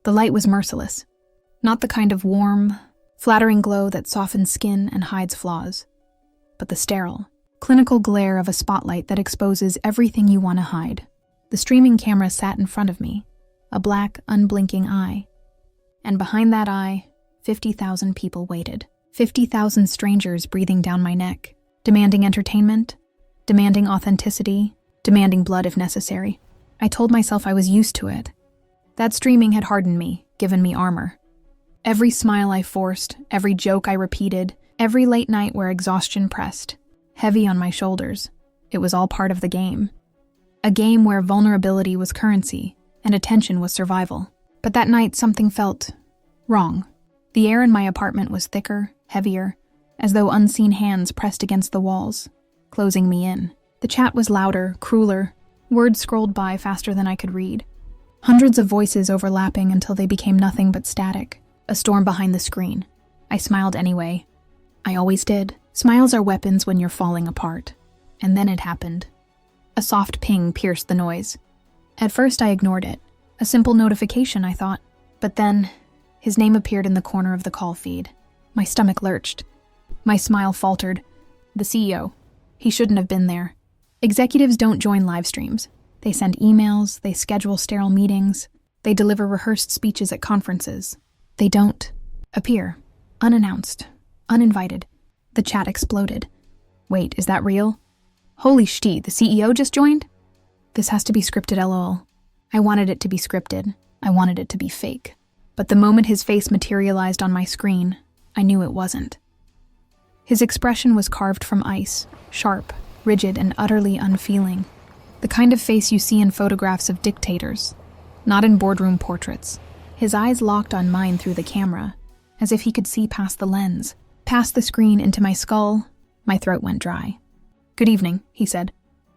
The light was merciless. Not the kind of warm, flattering glow that softens skin and hides flaws, but the sterile, clinical glare of a spotlight that exposes everything you want to hide. The streaming camera sat in front of me, a black, unblinking eye. And behind that eye, 50,000 people waited. 50,000 strangers breathing down my neck, demanding entertainment, demanding authenticity, demanding blood if necessary. I told myself I was used to it. That streaming had hardened me, given me armor. Every smile I forced, every joke I repeated, every late night where exhaustion pressed, heavy on my shoulders, it was all part of the game. A game where vulnerability was currency and attention was survival. But that night something felt wrong. The air in my apartment was thicker, heavier, as though unseen hands pressed against the walls, closing me in. The chat was louder, crueler. Words scrolled by faster than I could read. Hundreds of voices overlapping until they became nothing but static. A storm behind the screen. I smiled anyway. I always did. Smiles are weapons when you're falling apart. And then it happened. A soft ping pierced the noise. At first I ignored it. A simple notification, I thought. But then, his name appeared in the corner of the call feed. My stomach lurched. My smile faltered. The CEO. He shouldn't have been there. Executives don't join live streams. They send emails, they schedule sterile meetings, they deliver rehearsed speeches at conferences. They don't appear, unannounced, uninvited. The chat exploded. Wait, is that real? Holy shit, the CEO just joined? This has to be scripted, lol. I wanted it to be scripted. I wanted it to be fake. But the moment his face materialized on my screen, I knew it wasn't. His expression was carved from ice, sharp, rigid, and utterly unfeeling. The kind of face you see in photographs of dictators, not in boardroom portraits. His eyes locked on mine through the camera, as if he could see past the lens, past the screen into my skull. My throat went dry. "Good evening," he said.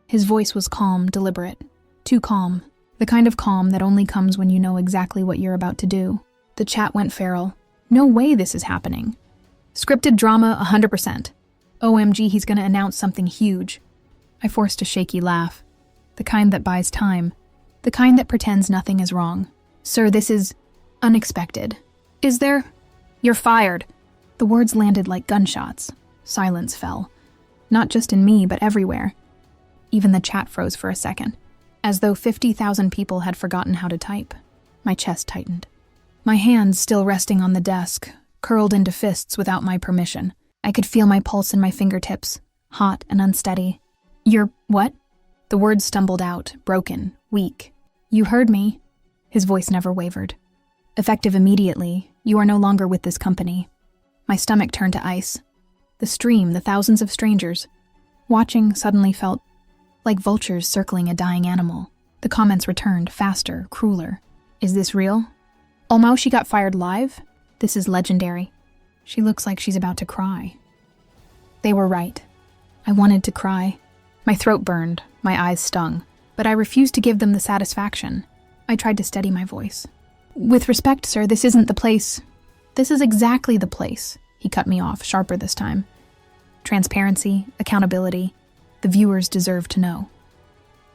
His voice was calm, deliberate. Too calm. The kind of calm that only comes when you know exactly what you're about to do. The chat went feral. No way this is happening. Scripted drama, 100%. OMG, he's gonna announce something huge. I forced a shaky laugh. The kind that buys time. The kind that pretends nothing is wrong. "Sir, this is unexpected." "Is there?" "You're fired." The words landed like gunshots. Silence fell. Not just in me, but everywhere. Even the chat froze for a second, as though 50,000 people had forgotten how to type. My chest tightened. My hands, still resting on the desk, curled into fists without my permission. I could feel my pulse in my fingertips, hot and unsteady. "You're what?" The words stumbled out, broken, weak. "You heard me." His voice never wavered. "Effective immediately, you are no longer with this company." My stomach turned to ice. The stream, the thousands of strangers. Watching suddenly felt like vultures circling a dying animal. The comments returned, faster, crueler. "Is this real? Olmo, she got fired live? This is legendary." She looks like she's about to cry. They were right. I wanted to cry. My throat burned, my eyes stung, but I refused to give them the satisfaction. I tried to steady my voice. "With respect, sir, this isn't the place." "This is exactly the place." He cut me off, sharper this time. Transparency, accountability. The viewers deserve to know.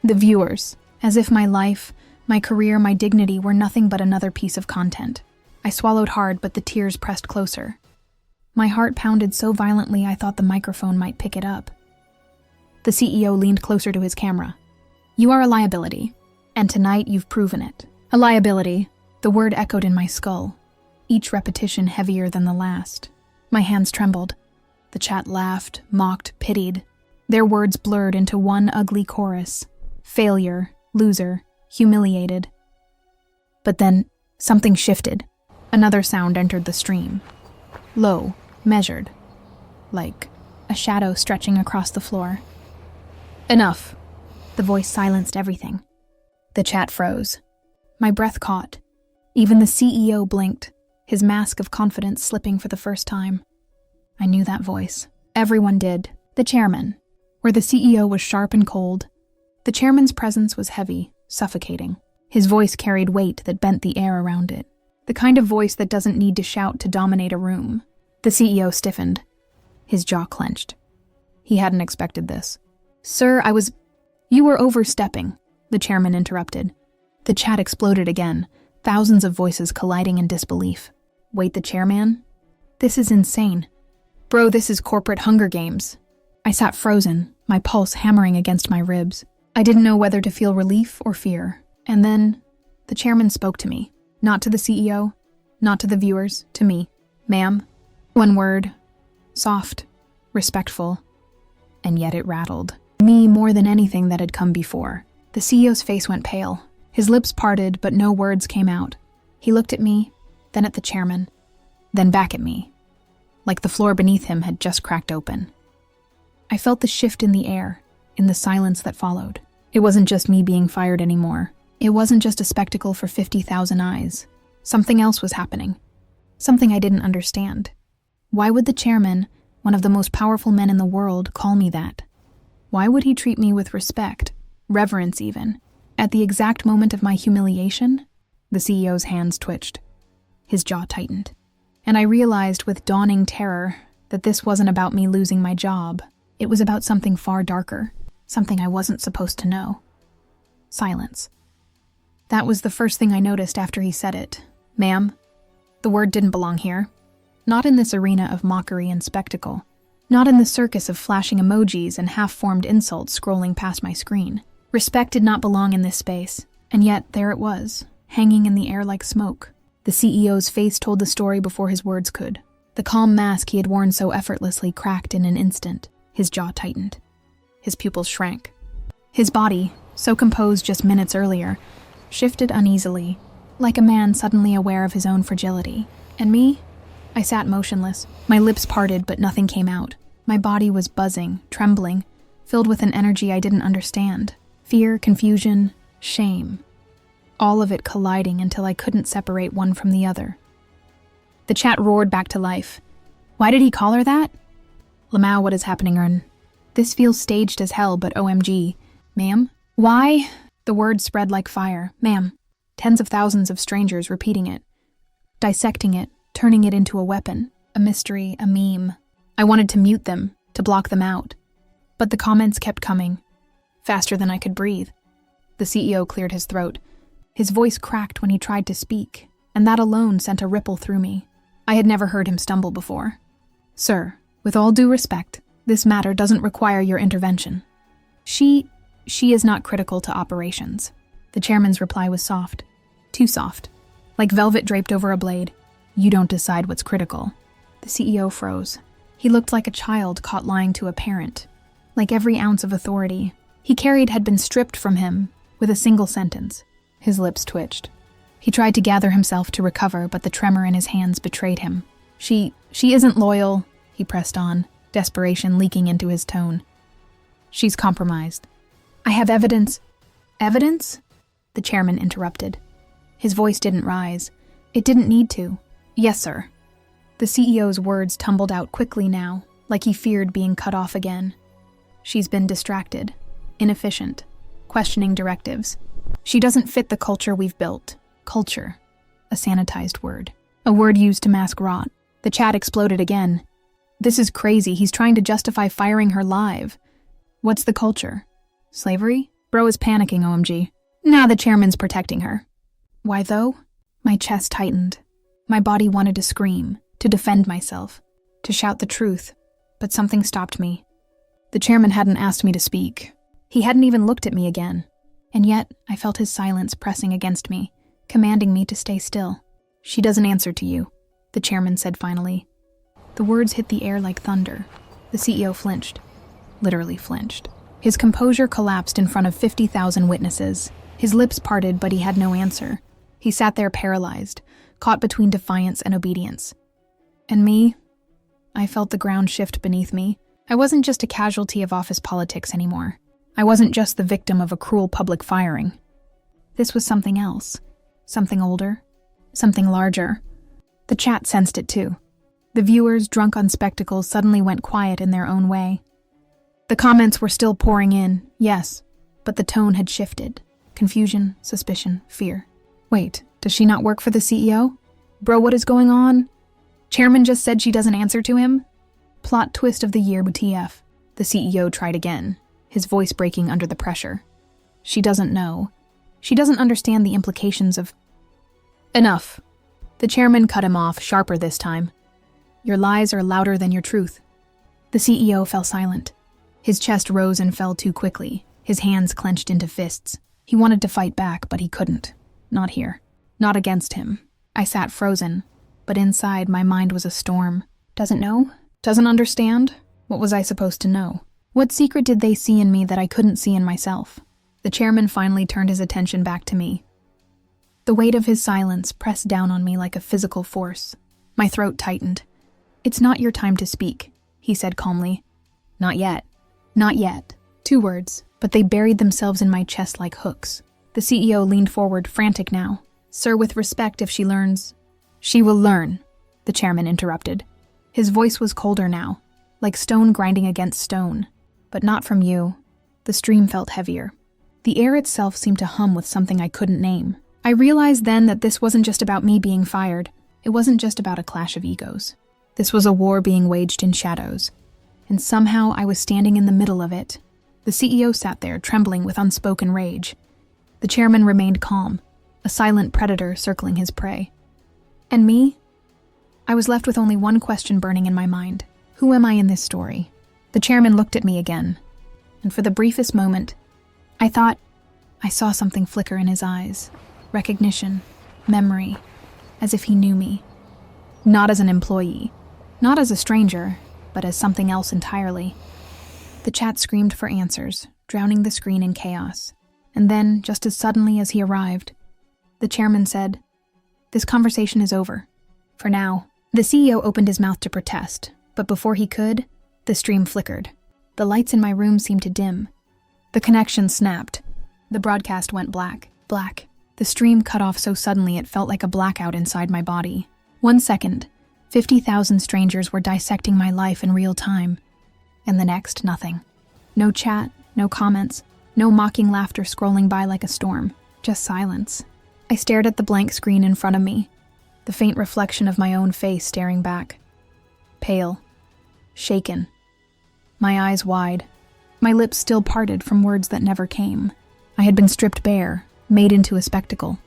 The viewers, as if my life, my career, my dignity were nothing but another piece of content. I swallowed hard, but the tears pressed closer. My heart pounded so violently I thought the microphone might pick it up. The CEO leaned closer to his camera. "You are a liability, and tonight you've proven it." A liability. The word echoed in my skull, each repetition heavier than the last. My hands trembled. The chat laughed, mocked, pitied. Their words blurred into one ugly chorus. Failure, loser, humiliated. But then, something shifted. Another sound entered the stream. Low, measured, like a shadow stretching across the floor. "Enough." The voice silenced everything. The chat froze. My breath caught. Even the CEO blinked, his mask of confidence slipping for the first time. I knew that voice. Everyone did. The chairman. Where the CEO was sharp and cold, the chairman's presence was heavy, suffocating. His voice carried weight that bent the air around it. The kind of voice that doesn't need to shout to dominate a room. The CEO stiffened. His jaw clenched. He hadn't expected this. "Sir, You were overstepping," the chairman interrupted. The chat exploded again, Thousands of voices colliding in disbelief. Wait, the chairman? This is insane. Bro, this is corporate Hunger Games. I sat frozen, my pulse hammering against my ribs. I didn't know whether to feel relief or fear. And then, the chairman spoke to me. Not to the CEO, not to the viewers, to me. Ma'am. One word. Soft, respectful, and yet it rattled me more than anything that had come before. The CEO's face went pale. His lips parted, but no words came out. He looked at me, then at the chairman, then back at me, like the floor beneath him had just cracked open. I felt the shift in the air, in the silence that followed. It wasn't just me being fired anymore. It wasn't just a spectacle for 50,000 eyes. Something else was happening. Something I didn't understand. Why would the chairman, one of the most powerful men in the world, call me that? Why would he treat me with respect, reverence even? At the exact moment of my humiliation, the CEO's hands twitched. His jaw tightened. And I realized with dawning terror that this wasn't about me losing my job. It was about something far darker, something I wasn't supposed to know. Silence. That was the first thing I noticed after he said it. Ma'am, the word didn't belong here. Not in this arena of mockery and spectacle. Not in the circus of flashing emojis and half-formed insults scrolling past my screen. Respect did not belong in this space, and yet there it was, hanging in the air like smoke. The CEO's face told the story before his words could. The calm mask he had worn so effortlessly cracked in an instant. His jaw tightened. His pupils shrank. His body, so composed just minutes earlier, shifted uneasily, like a man suddenly aware of his own fragility. And me? I sat motionless, my lips parted but nothing came out. My body was buzzing, trembling, filled with an energy I didn't understand. Fear, confusion, shame. All of it colliding until I couldn't separate one from the other. The chat roared back to life. Why did he call her that? Lamau, what is happening, Ern? This feels staged as hell, but OMG. Ma'am? Why? The words spread like fire. Ma'am. Tens of thousands of strangers repeating it. Dissecting it, turning it into a weapon. A mystery, a meme. I wanted to mute them, to block them out. But the comments kept coming. Faster than I could breathe. The CEO cleared his throat. His voice cracked when he tried to speak, and that alone sent a ripple through me. I had never heard him stumble before. Sir, with all due respect, this matter doesn't require your intervention. She is not critical to operations. The chairman's reply was soft. Too soft. Like velvet draped over a blade. You don't decide what's critical. The CEO froze. He looked like a child caught lying to a parent. Like every ounce of authority he carried had been stripped from him with a single sentence. His lips twitched. He tried to gather himself to recover, but the tremor in his hands betrayed him. She isn't loyal, he pressed on, desperation leaking into his tone. She's compromised. I have evidence. Evidence? The chairman interrupted. His voice didn't rise. It didn't need to. Yes, sir. The CEO's words tumbled out quickly now, like he feared being cut off again. She's been distracted, inefficient, questioning directives. She doesn't fit the culture we've built. Culture. A sanitized word. A word used to mask rot. The chat exploded again. This is crazy. He's trying to justify firing her live. What's the culture? Slavery? Bro is panicking, OMG. Nah, the chairman's protecting her. Why though? My chest tightened. My body wanted to scream, to defend myself, to shout the truth, but something stopped me. The chairman hadn't asked me to speak. He hadn't even looked at me again. And yet, I felt his silence pressing against me, commanding me to stay still. She doesn't answer to you, the chairman said finally. The words hit the air like thunder. The CEO flinched. Literally flinched. His composure collapsed in front of 50,000 witnesses. His lips parted, but he had no answer. He sat there paralyzed, caught between defiance and obedience. And me? I felt the ground shift beneath me. I wasn't just a casualty of office politics anymore. I wasn't just the victim of a cruel public firing. This was something else. Something older. Something larger. The chat sensed it too. The viewers, drunk on spectacles, suddenly went quiet in their own way. The comments were still pouring in, yes, but the tone had shifted. Confusion, suspicion, fear. Wait, does she not work for the CEO? Bro, what is going on? Chairman just said she doesn't answer to him? Plot twist of the year, WTF. The CEO tried again, his voice breaking under the pressure. She doesn't know. She doesn't understand the implications of... Enough. The chairman cut him off, sharper this time. Your lies are louder than your truth. The CEO fell silent. His chest rose and fell too quickly, his hands clenched into fists. He wanted to fight back, but he couldn't. Not here. Not against him. I sat frozen, but inside my mind was a storm. Doesn't know? Doesn't understand? What was I supposed to know? What secret did they see in me that I couldn't see in myself? The chairman finally turned his attention back to me. The weight of his silence pressed down on me like a physical force. My throat tightened. It's not your time to speak, he said calmly. Not yet. Not yet. 2 words, but they buried themselves in my chest like hooks. The CEO leaned forward, frantic now. Sir, with respect, if she learns... She will learn, the chairman interrupted. His voice was colder now, like stone grinding against stone. But not from you. The stream felt heavier. The air itself seemed to hum with something I couldn't name. I realized then that this wasn't just about me being fired. It wasn't just about a clash of egos. This was a war being waged in shadows. And somehow I was standing in the middle of it. The CEO sat there, trembling with unspoken rage. The chairman remained calm, a silent predator circling his prey. And me? I was left with only one question burning in my mind. Who am I in this story? The chairman looked at me again, and for the briefest moment, I thought I saw something flicker in his eyes. Recognition, memory, as if he knew me. Not as an employee, not as a stranger, but as something else entirely. The chat screamed for answers, drowning the screen in chaos. And then, just as suddenly as he arrived, the chairman said, "This conversation is over. For now." The CEO opened his mouth to protest, but before he could, the stream flickered. The lights in my room seemed to dim. The connection snapped. The broadcast went black. Black. The stream cut off so suddenly it felt like a blackout inside my body. 1 second, 50,000 strangers were dissecting my life in real time. And the next, nothing. No chat, no comments, no mocking laughter scrolling by like a storm. Just silence. I stared at the blank screen in front of me, the faint reflection of my own face staring back. Pale. Shaken. My eyes wide. My lips still parted from words that never came. I had been stripped bare, made into a spectacle.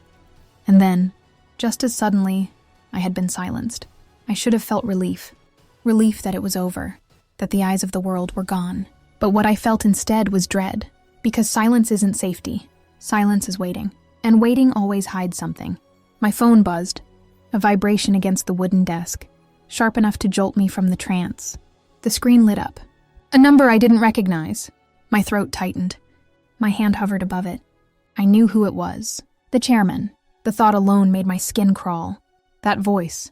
And then, just as suddenly, I had been silenced. I should have felt relief. Relief that it was over, that the eyes of the world were gone. But what I felt instead was dread, because silence isn't safety. Silence is waiting. And waiting always hides something. My phone buzzed, a vibration against the wooden desk, sharp enough to jolt me from the trance. The screen lit up. A number I didn't recognize. My throat tightened. My hand hovered above it. I knew who it was. The chairman. The thought alone made my skin crawl. That voice.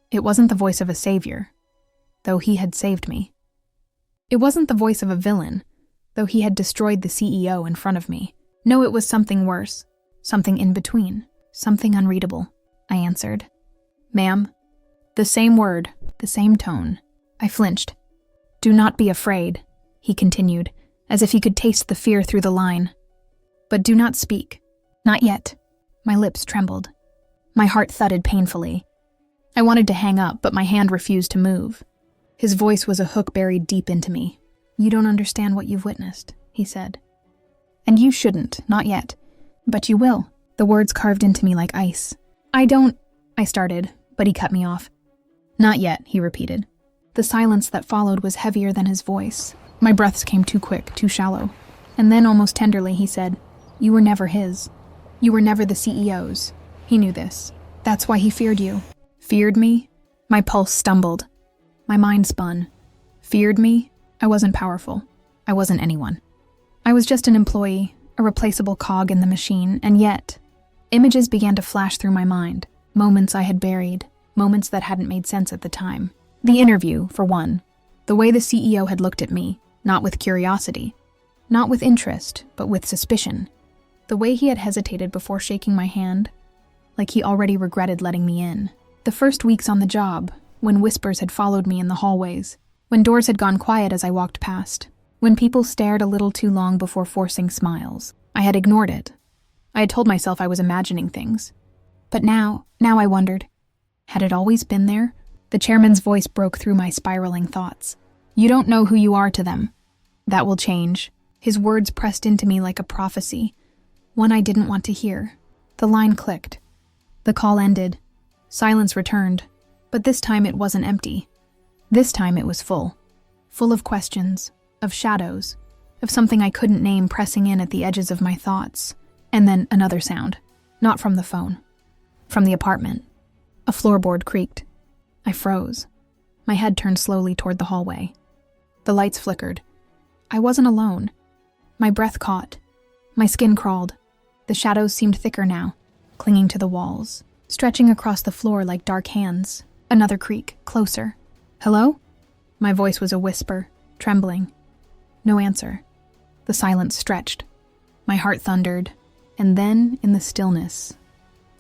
It wasn't the voice of a savior, though he had saved me. It wasn't the voice of a villain, though he had destroyed the CEO in front of me. No, it was something worse. Something in between. Something unreadable. I answered. Ma'am. The same word, the same tone. I flinched. Do not be afraid, he continued, as if he could taste the fear through the line. But do not speak. Not yet. My lips trembled. My heart thudded painfully. I wanted to hang up, but my hand refused to move. His voice was a hook buried deep into me. You don't understand what you've witnessed, he said. And you shouldn't, not yet. But you will. The words carved into me like ice. I started, but he cut me off. Not yet, he repeated. The silence that followed was heavier than his voice. My breaths came too quick, too shallow. And then, almost tenderly, he said, You were never his. You were never the CEO's. He knew this. That's why he feared you. Feared me? My pulse stumbled. My mind spun. Feared me? I wasn't powerful. I wasn't anyone. I was just an employee, a replaceable cog in the machine, and yet, images began to flash through my mind. Moments I had buried, moments that hadn't made sense at the time. The interview, for one. The way the CEO had looked at me, not with curiosity, not with interest, but with suspicion. The way he had hesitated before shaking my hand, like he already regretted letting me in. The first weeks on the job, when whispers had followed me in the hallways, when doors had gone quiet as I walked past, when people stared a little too long before forcing smiles. I had ignored it. I had told myself I was imagining things. But now I wondered, had it always been there? The chairman's voice broke through my spiraling thoughts. You don't know who you are to them. That will change. His words pressed into me like a prophecy, one I didn't want to hear. The line clicked. The call ended. Silence returned, but this time it wasn't empty. This time it was full. Full of questions, of shadows, of something I couldn't name pressing in at the edges of my thoughts. And then another sound. Not from the phone. From the apartment. A floorboard creaked. I froze. My head turned slowly toward the hallway. The lights flickered. I wasn't alone. My breath caught. My skin crawled. The shadows seemed thicker now, clinging to the walls, stretching across the floor like dark hands. Another creak, closer. Hello? My voice was a whisper, trembling. No answer. The silence stretched. My heart thundered. And then, in the stillness,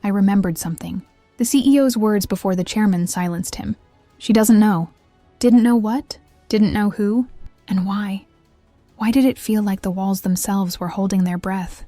I remembered something. The CEO's words before the chairman silenced him. She doesn't know. Didn't know what? Didn't know who? And why? Why did it feel like the walls themselves were holding their breath?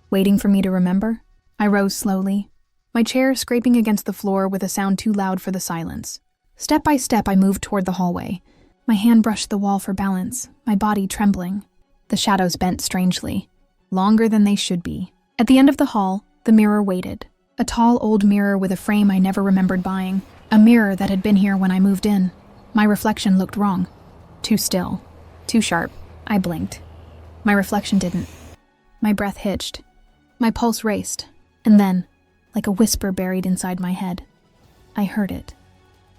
Waiting for me to remember? I rose slowly, my chair scraping against the floor with a sound too loud for the silence. Step by step, I moved toward the hallway. My hand brushed the wall for balance, my body trembling. The shadows bent strangely, longer than they should be. At the end of the hall, the mirror waited. A tall old mirror with a frame I never remembered buying. A mirror that had been here when I moved in. My reflection looked wrong. Too still. Too sharp. I blinked. My reflection didn't. My breath hitched. My pulse raced. And then, like a whisper buried inside my head, I heard it.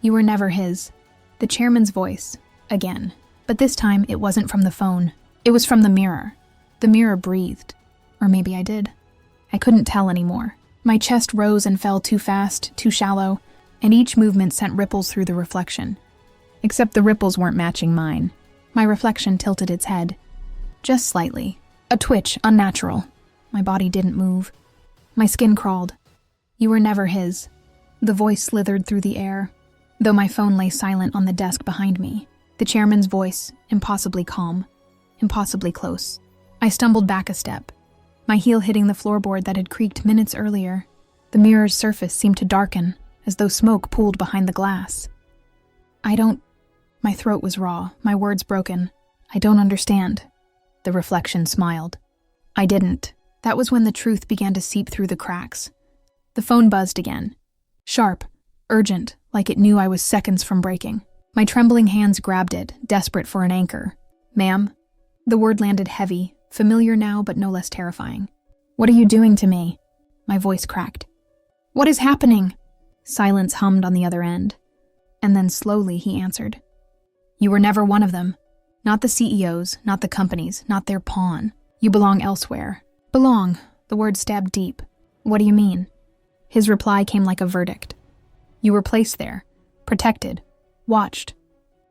You were never his. The chairman's voice. Again. But this time, it wasn't from the phone. It was from the mirror. The mirror breathed. Or maybe I did. I couldn't tell anymore. My chest rose and fell too fast, too shallow, and each movement sent ripples through the reflection. Except the ripples weren't matching mine. My reflection tilted its head. Just slightly. A twitch, unnatural. My body didn't move. My skin crawled. You were never his. The voice slithered through the air, though my phone lay silent on the desk behind me. The chairman's voice, impossibly calm, impossibly close. I stumbled back a step, my heel hitting the floorboard that had creaked minutes earlier. The mirror's surface seemed to darken, as though smoke pooled behind the glass. My throat was raw, my words broken. I don't understand. The reflection smiled. I didn't. That was when the truth began to seep through the cracks. The phone buzzed again. Sharp, urgent, like it knew I was seconds from breaking. My trembling hands grabbed it, desperate for an anchor. Ma'am? The word landed heavy, familiar now but no less terrifying. What are you doing to me? My voice cracked. What is happening? Silence hummed on the other end. And then slowly he answered. You were never one of them. Not the CEOs, not the companies, not their pawn. You belong elsewhere. Belong, the word stabbed deep. What do you mean? His reply came like a verdict. You were placed there, protected, watched.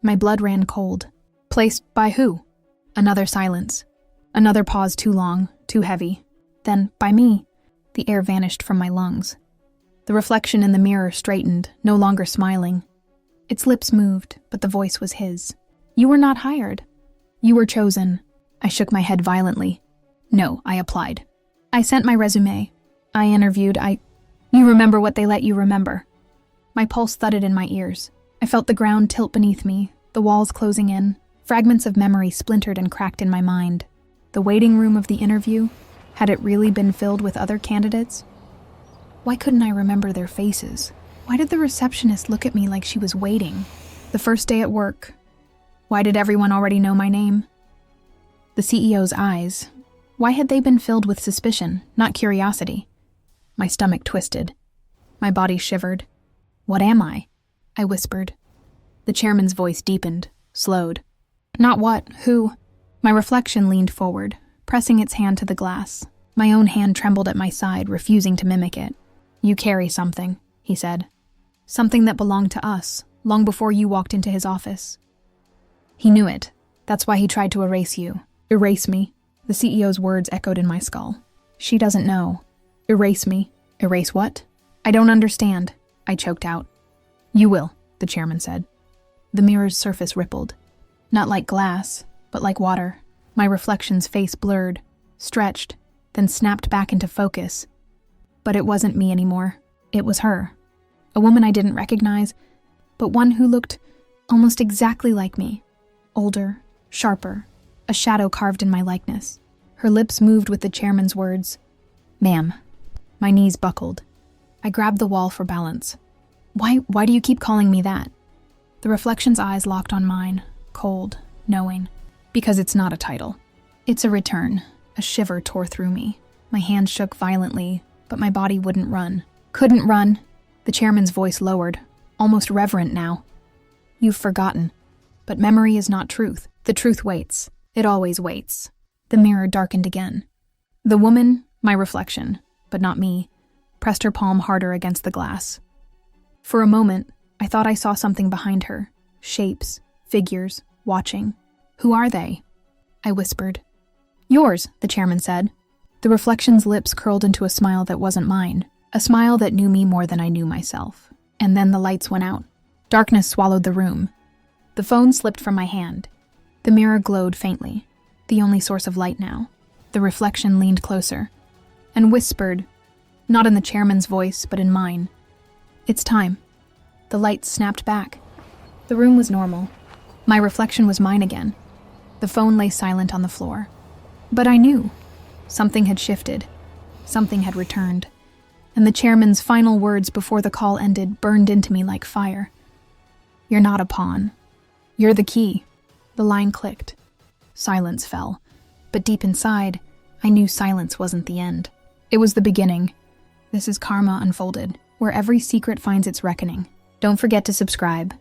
My blood ran cold. Placed by who? Another silence. Another pause too long, too heavy. Then, by me. The air vanished from my lungs. The reflection in the mirror straightened, no longer smiling. Its lips moved, but the voice was his. You were not hired. You were chosen. I shook my head violently. No, I applied. I sent my resume. I interviewed. You remember what they let you remember. My pulse thudded in my ears. I felt the ground tilt beneath me, the walls closing in. Fragments of memory splintered and cracked in my mind. The waiting room of the interview, had it really been filled with other candidates? Why couldn't I remember their faces? Why did the receptionist look at me like she was waiting? The first day at work. Why did everyone already know my name? The CEO's eyes. Why had they been filled with suspicion, not curiosity? My stomach twisted. My body shivered. What am I? I whispered. The chairman's voice deepened, slowed. Not what, who? My reflection leaned forward, pressing its hand to the glass. My own hand trembled at my side, refusing to mimic it. You carry something, he said. Something that belonged to us, long before you walked into his office. He knew it. That's why he tried to erase you. Erase me. The CEO's words echoed in my skull. She doesn't know. Erase me. Erase what? I don't understand, I choked out. You will, the chairman said. The mirror's surface rippled. Not like glass, but like water. My reflection's face blurred, stretched, then snapped back into focus. But it wasn't me anymore. It was her. A woman I didn't recognize, but one who looked almost exactly like me. Older, sharper, a shadow carved in my likeness. Her lips moved with the chairman's words. Ma'am. My knees buckled. I grabbed the wall for balance. Why do you keep calling me that? The reflection's eyes locked on mine, cold, knowing. Because it's not a title. It's a return. A shiver tore through me. My hands shook violently, but my body wouldn't run. Couldn't run. The chairman's voice lowered, almost reverent now. You've forgotten. But memory is not truth. The truth waits. It always waits. The mirror darkened again. The woman, my reflection, but not me, pressed her palm harder against the glass. For a moment, I thought I saw something behind her. Shapes, figures, watching. Who are they? I whispered. Yours, the chairman said. The reflection's lips curled into a smile that wasn't mine, a smile that knew me more than I knew myself. And then the lights went out. Darkness swallowed the room. The phone slipped from my hand. The mirror glowed faintly, the only source of light now. The reflection leaned closer and whispered, not in the chairman's voice, but in mine. It's time. The lights snapped back. The room was normal. My reflection was mine again. The phone lay silent on the floor. But I knew. Something had shifted. Something had returned. And the chairman's final words before the call ended burned into me like fire. You're not a pawn. You're the key. The line clicked. Silence fell. But deep inside, I knew silence wasn't the end. It was the beginning. This is Karma Unfolded, where every secret finds its reckoning. Don't forget to subscribe